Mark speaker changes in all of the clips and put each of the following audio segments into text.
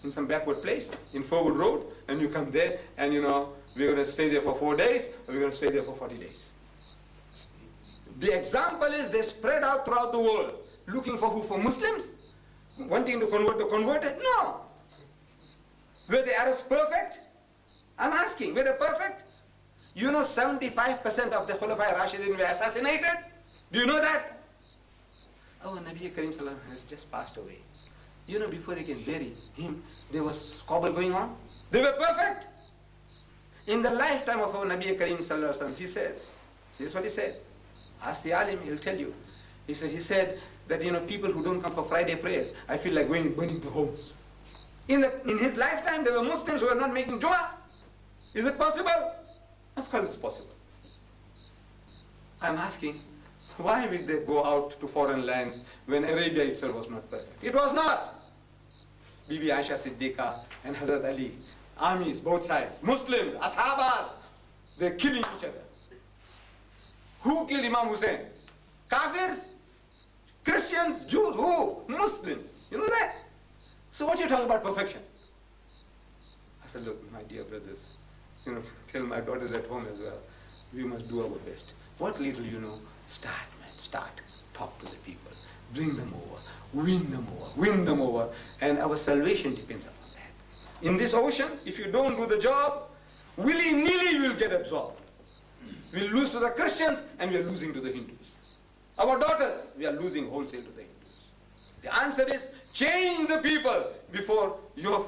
Speaker 1: in some backward place, in Forward Road, and you come there, and you know, we're going to stay there for 4 days, or we're going to stay there for 40 days. The example is they spread out throughout the world, looking for who? For Muslims? Wanting to convert the converted? No. Were the Arabs perfect? I'm asking, were they perfect? You know 75% of the Khulafa Rashidin were assassinated? Do you know that? Oh, Nabi Karim Sallallahu has just passed away. You know, before they can bury him, there was squabble going on. They were perfect. In the lifetime of our Nabi Karim Sallallahu, he says, this is what he said. Ask the alim, he'll tell you. He said that, you know, people who don't come for Friday prayers, I feel like going and burning the homes. In his lifetime, there were Muslims who were not making Jumu'ah. Is it possible? Of course it's possible. I'm asking, why would they go out to foreign lands when Arabia itself was not perfect? It was not. Bibi Aisha Siddiqa and Hazrat Ali, armies, both sides, Muslims, Ashabas, they're killing each other. Who killed Imam Hussein? Kafirs? Christians? Jews? Who? Muslims. You know that? So what are you talking about perfection? I said, look, my dear brothers, you know, tell my daughters at home as well, we must do our best. What little you know, start, man, start. Talk to the people. Bring them over. Win them over. Win them over. And our salvation depends upon that. In this ocean, if you don't do the job, willy-nilly you will get absorbed. We'll lose to the Christians and we're losing to the Hindus. Our daughters, we are losing wholesale to the Hindus. The answer is change the people before your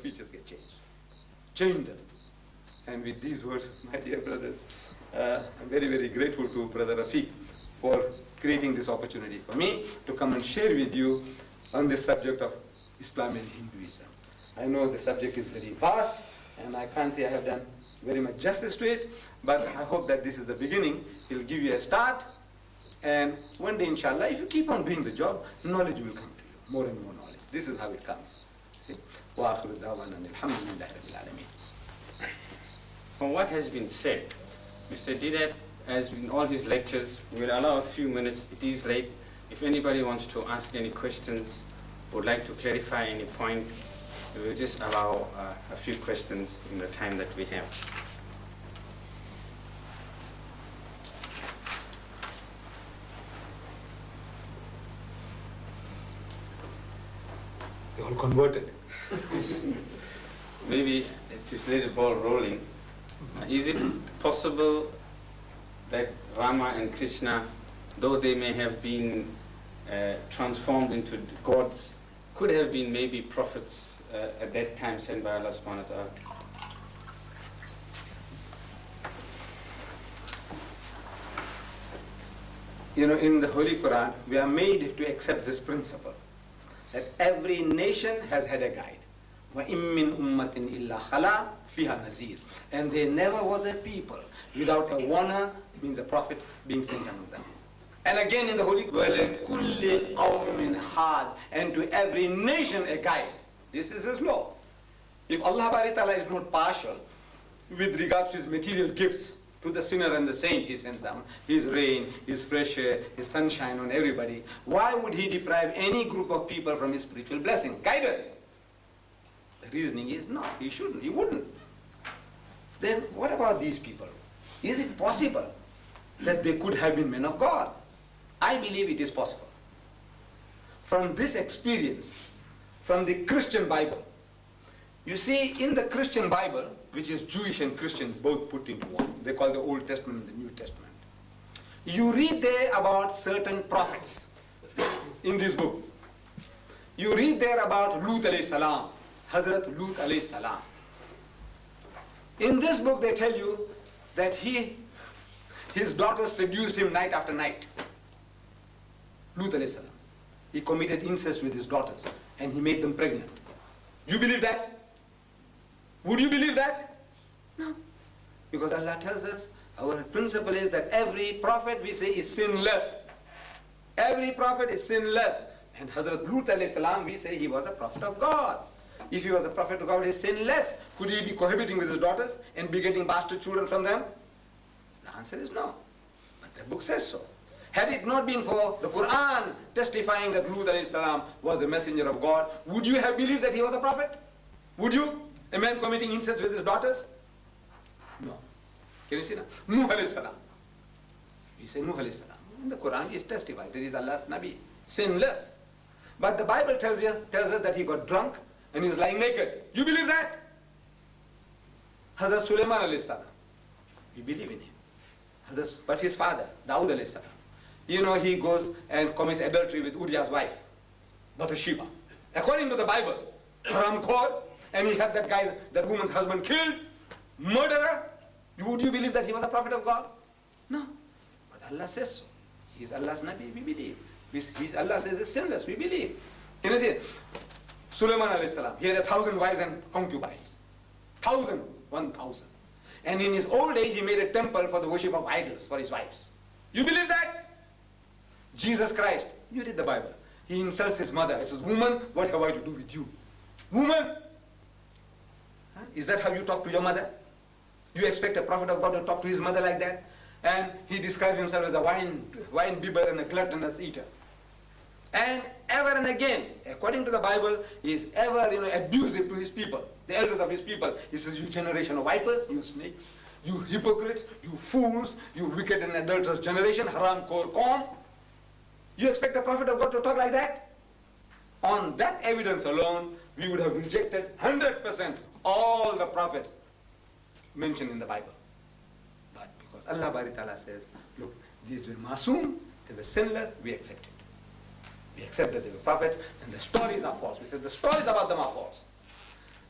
Speaker 1: features get changed. Change them. And with these words, my dear brothers, I'm very, very grateful to Brother Rafiq for creating this opportunity for me to come and share with you on this subject of Islam and Hinduism. I know the subject is very vast and I can't say I have done very much justice to it, but I hope that this is the beginning. It will give you a start, and one day, inshallah, if you keep on doing the job, knowledge will come to you, more and more knowledge. This is how it comes. See?
Speaker 2: From what has been said, Mr. Didat, as in all his lectures, we'll allow a few minutes. It is late. If anybody wants to ask any questions, would like to clarify any point, we will just allow a few questions in the time that we have.
Speaker 1: They all converted.
Speaker 2: Maybe just let the ball rolling. Is it possible that Rama and Krishna, though they may have been transformed into gods, could have been maybe prophets at that time sent by Allah subhanahu wa ta'ala?
Speaker 1: You know, in the Holy Quran, we are made to accept this principle, that every nation has had a guide. وَإِن مِّنْ أُمَّةٍ إِلَّا خَلَا فِيهَا نَذِيرٌ. And there never was a people without a warner, means a prophet, being sent among them. And again in the Holy Quran, وَلِكُلِّ قَوْمٍ حَادٍ, and to every nation a guide. This is His law. If Allah Ta'ala is not partial with regards to His material gifts to the sinner and the saint, He sends down His rain, His fresh air, His sunshine on everybody. Why would He deprive any group of people from His spiritual blessings, guidance? The reasoning is no, He shouldn't, He wouldn't. Then what about these people? Is it possible that they could have been men of God? I believe it is possible. From this experience, from the Christian Bible. You see, in the Christian Bible, which is Jewish and Christian both put into one, they call the Old Testament and the New Testament. You read there about certain prophets in this book. You read there about Lut alayhi salam, Hazrat Lut alayhi salam. In this book they tell you that his daughters seduced him night after night. Lut alayhi salam. He committed incest with his daughters and he made them pregnant. You believe that? Would you believe that? No. Because Allah tells us, our principle is that every prophet we say is sinless. Every prophet is sinless. And Hazrat Lut alayhi salam, we say he was a prophet of God. If he was a prophet of God, he is sinless. Could he be cohabiting with his daughters and begetting bastard children from them? The answer is no. But the book says so. Had it not been for the Quran testifying that Lut alayhi salam was a messenger of God, would you have believed that he was a prophet? Would you? A man committing incest with his daughters? No. Can you see now? Nuh alayhi salam. We say Nuh alayhi salam. In the Quran is testified that he is Allah's Nabi, sinless. But the Bible tells us that he got drunk and he was lying naked. You believe that? Hazrat Sulaiman alayhi salam. We believe in him. But his father, Dawood alayhi salam, you know, he goes and commits adultery with Uriah's wife, Bathsheba. According to the Bible, haramkhor, and he had that woman's husband killed, murderer. Would you believe that he was a prophet of God? No. But Allah says so. He is Allah's Nabi, we believe. Allah says he's sinless, we believe. Can you see? Sulaiman alayhi salam, he had 1,000 wives and concubines. 1,000. And in his old age, he made a temple for the worship of idols for his wives. You believe that? Jesus Christ, you read the Bible. He insults his mother. He says, woman, what have I to do with you? Woman! Huh? Is that how you talk to your mother? You expect a prophet of God to talk to his mother like that? And he describes himself as a wine bibber and a gluttonous eater. And ever and again, according to the Bible, he is ever abusive to his people, the elders of his people. He says, you generation of vipers, you snakes, you hypocrites, you fools, you wicked and adulterous generation, haram khor qaum. You expect a prophet of God to talk like that? On that evidence alone, we would have rejected 100% all the prophets mentioned in the Bible. But because Allah Bari Ta'ala says, look, these were masoom, they were sinless, we accept it. We accept that they were prophets, and the stories are false. We said the stories about them are false.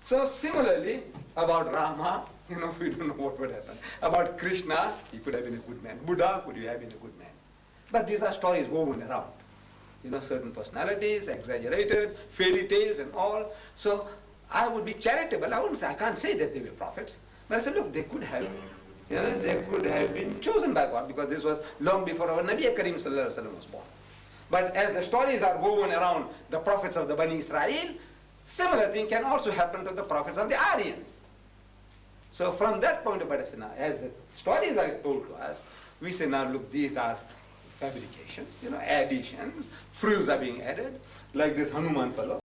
Speaker 1: So similarly, about Rama, we don't know what would happen. About Krishna, he could have been a good man. Buddha, could have been a good man. But these are stories woven around. Certain personalities, exaggerated, fairy tales and all. So I would be charitable. I can't say that they were prophets. But I said, look, they could have, they could have been chosen by God, because this was long before our Nabi Karim Sallallahu Alaihi Wasallam was born. But as the stories are woven around the prophets of the Bani Israel, similar thing can also happen to the prophets of the Aryans. So from that point of view, now, as the stories are told to us, we say, now look, these are fabrications, additions, frills are being added, like this Hanuman fellow.